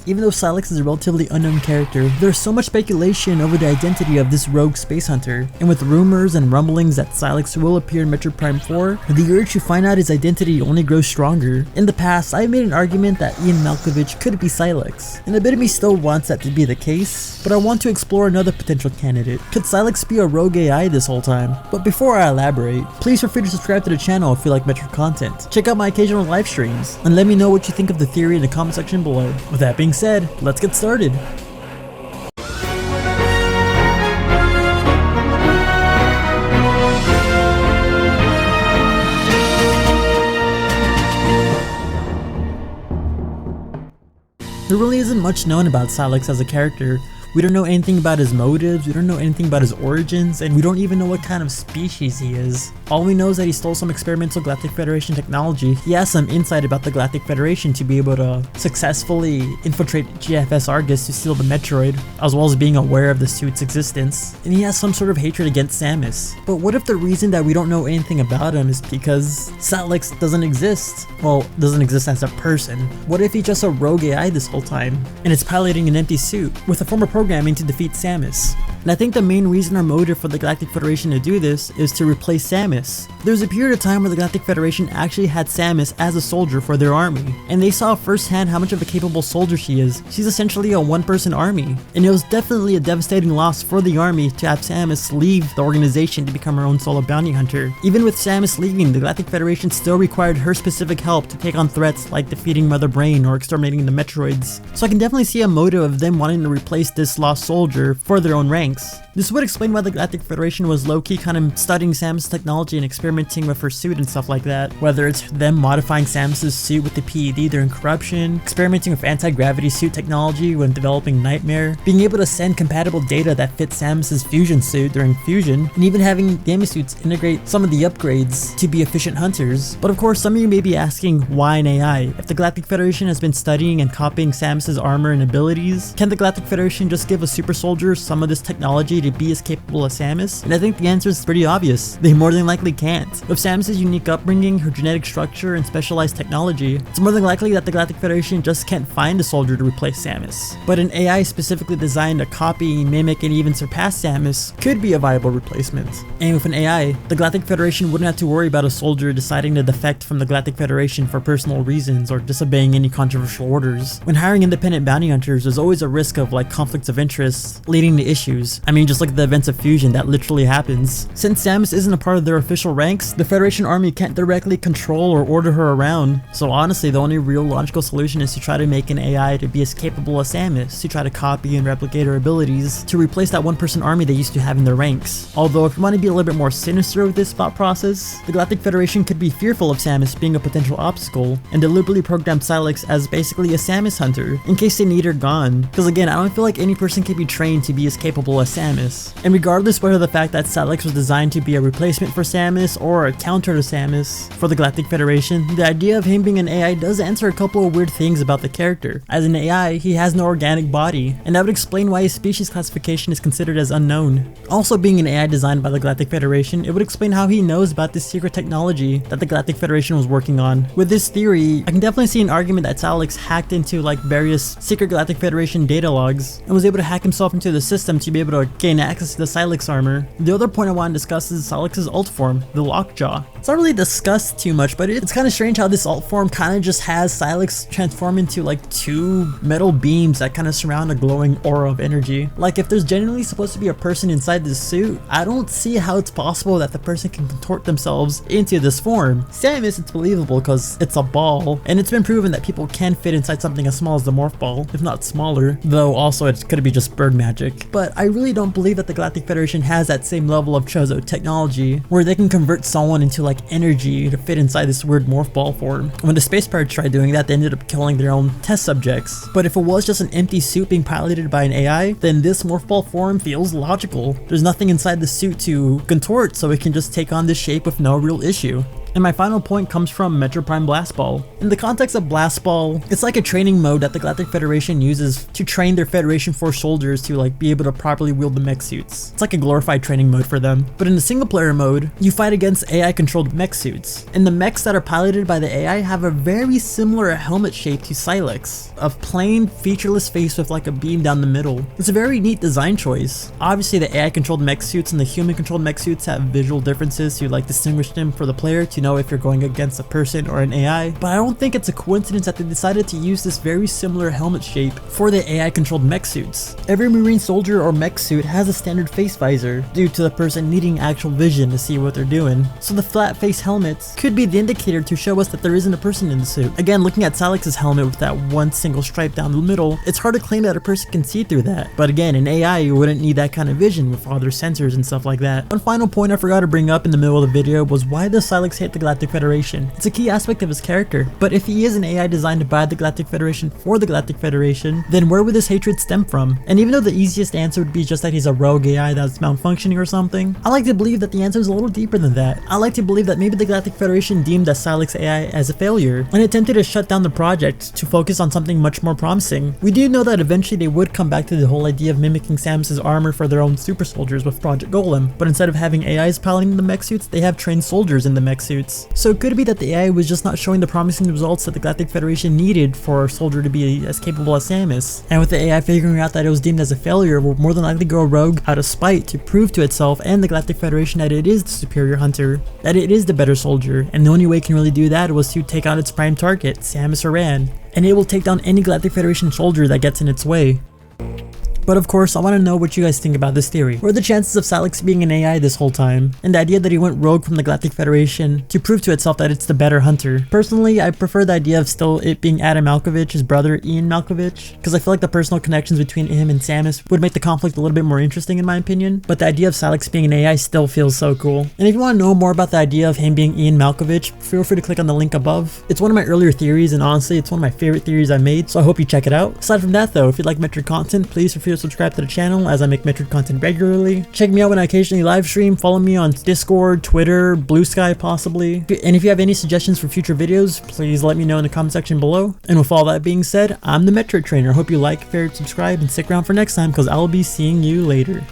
Even though Sylux is a relatively unknown character, there's so much speculation over the identity of this rogue space hunter, and with rumors and rumblings that Sylux will appear in Metroid Prime 4, the urge to find out his identity only grows stronger. In the past, I've made an argument that Ian Malkovich could be Sylux, and a bit of me still wants that to be the case, but I want to explore another potential candidate. Could Sylux be a rogue AI this whole time? But before I elaborate, please feel free to subscribe to the channel if you like Metroid content. Check out my occasional live streams, and let me know what you think of the theory in the comment section below. With that being said, let's get started. There really isn't much known about Sylux as a character. We don't know anything about his motives, we don't know anything about his origins, and we don't even know what kind of species he is. All we know is that he stole some experimental Galactic Federation technology. He has some insight about the Galactic Federation to be able to successfully infiltrate GFS Argus to steal the Metroid, as well as being aware of the suit's existence. And he has some sort of hatred against Samus. But what if the reason that we don't know anything about him is because Sylux doesn't exist? Well, doesn't exist as a person. What if he's just a rogue AI this whole time, and it's piloting an empty suit with a former programming to defeat Samus? And I think the main reason or motive for the Galactic Federation to do this is to replace Samus. There was a period of time where the Galactic Federation actually had Samus as a soldier for their army, and they saw firsthand how much of a capable soldier she is. She's essentially a one-person army, and it was definitely a devastating loss for the army to have Samus leave the organization to become her own solo bounty hunter. Even with Samus leaving, the Galactic Federation still required her specific help to take on threats like defeating Mother Brain or exterminating the Metroids. So I can definitely see a motive of them wanting to replace this lost soldier for their own ranks. This would explain why the Galactic Federation was low-key kind of studying Samus' technology and experimenting with her suit and stuff like that. Whether it's them modifying Samus' suit with the PED during corruption, experimenting with anti-gravity suit technology when developing Nightmare, being able to send compatible data that fits Samus' fusion suit during fusion, and even having gamma suits integrate some of the upgrades to be efficient hunters. But of course, some of you may be asking, why an AI? If the Galactic Federation has been studying and copying Samus' armor and abilities, can the Galactic Federation just give a super soldier some of this technology to be as capable as Samus? And I think the answer is pretty obvious. They more than likely can't. With Samus' unique upbringing, her genetic structure, and specialized technology, it's more than likely that the Galactic Federation just can't find a soldier to replace Samus. But an AI specifically designed to copy, mimic, and even surpass Samus could be a viable replacement. And with an AI, the Galactic Federation wouldn't have to worry about a soldier deciding to defect from the Galactic Federation for personal reasons or disobeying any controversial orders. When hiring independent bounty hunters, there's always a risk of conflicts of interest leading to issues. I mean, just look at the events of Fusion, that literally happens. Since Samus isn't a part of their official ranks, the Federation army can't directly control or order her around. So honestly, the only real logical solution is to try to make an AI to be as capable as Samus, to try to copy and replicate her abilities, to replace that one-person army they used to have in their ranks. Although if you want to be a little bit more sinister with this thought process, the Galactic Federation could be fearful of Samus being a potential obstacle, and deliberately program Sylux as basically a Samus hunter, in case they need her gone. Because again, I don't feel like any person can be trained to be as capable as Samus. And regardless whether the fact that Sylux was designed to be a replacement for Samus or a counter to Samus for the Galactic Federation, the idea of him being an AI does answer a couple of weird things about the character. As an AI, he has no organic body, and that would explain why his species classification is considered as unknown. Also, being an AI designed by the Galactic Federation, it would explain how he knows about this secret technology that the Galactic Federation was working on. With this theory, I can definitely see an argument that Sylux hacked into various secret Galactic Federation data logs and was able to hack himself into the system to be able to gain access to the Sylux armor. The other point I want to discuss is Sylux's alt form, the Lockjaw. It's not really discussed too much, but it's kind of strange how this alt form kind of just has Sylux transform into two metal beams that kind of surround a glowing aura of energy. If there's genuinely supposed to be a person inside this suit, I don't see how it's possible that the person can contort themselves into this form. Samus, it's believable because it's a ball, and it's been proven that people can fit inside something as small as the morph ball, if not smaller, though also it could be just bird magic. But I really don't believe that the Galactic Federation has that same level of Chozo technology where they can convert someone into energy to fit inside this weird morph ball form. When the Space Pirates tried doing that, they ended up killing their own test subjects. But if it was just an empty suit being piloted by an AI, then this morph ball form feels logical. There's nothing inside the suit to contort, so it can just take on this shape with no real issue. And my final point comes from Metroid Prime Blast Ball. In the context of Blast Ball, it's like a training mode that the Galactic Federation uses to train their Federation Force soldiers to like be able to properly wield the mech suits. It's like a glorified training mode for them. But in the single player mode, you fight against AI controlled mech suits. And the mechs that are piloted by the AI have a very similar helmet shape to Sylux, a plain featureless face with like a beam down the middle. It's a very neat design choice. Obviously the AI controlled mech suits and the human controlled mech suits have visual differences to like distinguish them for the player to know if you're going against a person or an AI, but I don't think it's a coincidence that they decided to use this very similar helmet shape for the AI controlled mech suits. Every marine soldier or mech suit has a standard face visor due to the person needing actual vision to see what they're doing, so the flat face helmets could be the indicator to show us that there isn't a person in the suit. Again, looking at Sylux's helmet with that one single stripe down the middle, it's hard to claim that a person can see through that, but again, in AI you wouldn't need that kind of vision with all their sensors and stuff like that. One final point I forgot to bring up in the middle of the video was why does Sylux hate the Galactic Federation? It's a key aspect of his character, but if he is an AI designed by the Galactic Federation for the Galactic Federation, then where would this hatred stem from? And even though the easiest answer would be just that he's a rogue AI that's malfunctioning or something, I like to believe that the answer is a little deeper than that. I like to believe that maybe the Galactic Federation deemed that Sylux AI as a failure and attempted to shut down the project to focus on something much more promising. We do know that eventually they would come back to the whole idea of mimicking Samus's armor for their own super soldiers with Project Golem, but instead of having AIs piloting the mech suits, they have trained soldiers in the mech suits. So it could be that the AI was just not showing the promising results that the Galactic Federation needed for a soldier to be as capable as Samus. And with the AI figuring out that it was deemed as a failure, will more than likely go rogue out of spite to prove to itself and the Galactic Federation that it is the superior hunter, that it is the better soldier, and the only way it can really do that was to take out its prime target, Samus Aran, and it will take down any Galactic Federation soldier that gets in its way. But of course, I want to know what you guys think about this theory. What are the chances of Sylux being an AI this whole time? And the idea that he went rogue from the Galactic Federation to prove to itself that it's the better hunter. Personally, I prefer the idea of still it being Adam Malkovich, his brother Ian Malkovich, because I feel like the personal connections between him and Samus would make the conflict a little bit more interesting in my opinion. But the idea of Sylux being an AI still feels so cool. And if you want to know more about the idea of him being Ian Malkovich, feel free to click on the link above. It's one of my earlier theories, and honestly, it's one of my favorite theories I made, so I hope you check it out. Aside from that though, if you like Metroid content, please feel free to subscribe to the channel as I make Metroid content regularly. Check me out when I occasionally live stream, follow me on Discord, Twitter, Blue Sky possibly. And if you have any suggestions for future videos, please let me know in the comment section below. And with all that being said, I'm the Metroid Trainer. Hope you like, favorite, subscribe, and stick around for next time because I'll be seeing you later.